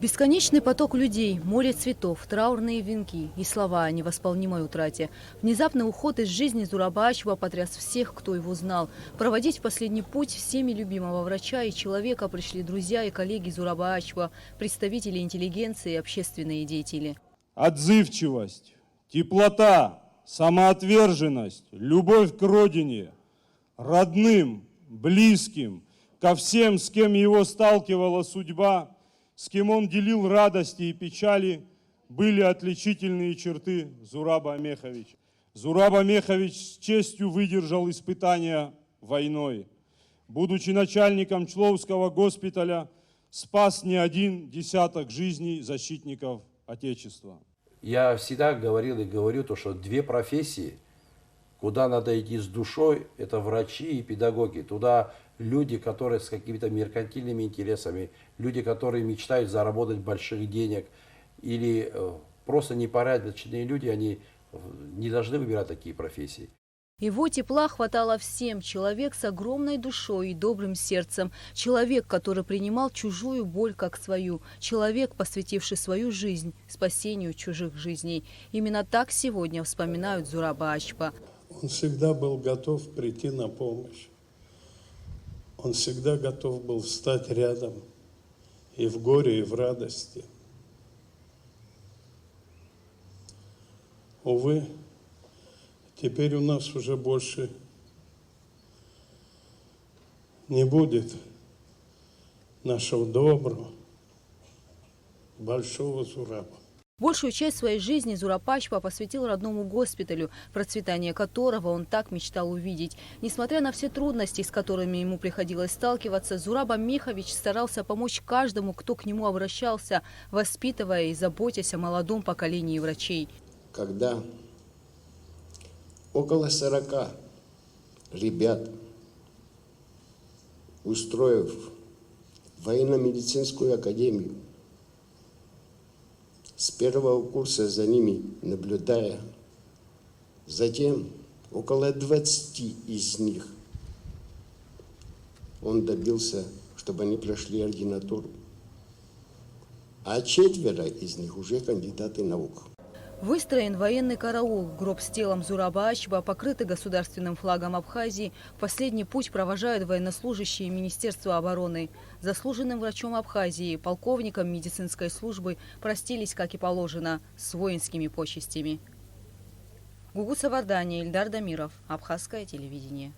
Бесконечный поток людей, море цветов, траурные венки и слова о невосполнимой утрате. Внезапный уход из жизни Зураба Ачба потряс всех, кто его знал. Проводить в последний путь всеми любимого врача и человека пришли друзья и коллеги Зураба Ачба, представители интеллигенции и общественные деятели. Отзывчивость, теплота, самоотверженность, любовь к родине, родным, близким, ко всем, с кем его сталкивала судьба, с кем он делил радости и печали, были отличительные черты Зураба Амеховича. Зураб Амехович с честью выдержал испытания войной. Будучи начальником Чловского госпиталя, спас не один десяток жизней защитников Отечества. Я всегда говорил и говорю то, что две профессии, куда надо идти с душой, это врачи и педагоги. Туда люди, которые с какими-то меркантильными интересами, люди, которые мечтают заработать больших денег, или просто непорядочные люди, они не должны выбирать такие профессии. Его тепла хватало всем. Человек с огромной душой и добрым сердцем. Человек, который принимал чужую боль как свою. Человек, посвятивший свою жизнь спасению чужих жизней. Именно так сегодня вспоминают Зураба Ачба. Он всегда был готов прийти на помощь. Он всегда готов был встать рядом и в горе, и в радости. Увы, теперь у нас уже больше не будет нашего доброго, большого Зураба. Большую часть своей жизни Зураб Ачба посвятил родному госпиталю, процветание которого он так мечтал увидеть. Несмотря на все трудности, с которыми ему приходилось сталкиваться, Зураб Амехович старался помочь каждому, кто к нему обращался, воспитывая и заботясь о молодом поколении врачей. Когда около 40 ребят, устроив военно-медицинскую академию, с первого курса за ними наблюдая, затем около 20 из них он добился, чтобы они прошли ординатуру, а 4 из них уже кандидаты наук. Выстроен военный караул. Гроб с телом Зураба Ачба, покрытый государственным флагом Абхазии. В последний путь провожают военнослужащие Министерства обороны. Заслуженным врачом Абхазии, полковником медицинской службы простились, как и положено, с воинскими почестями. Гугут Савардани, Ильдар Дамиров. Абхазское телевидение.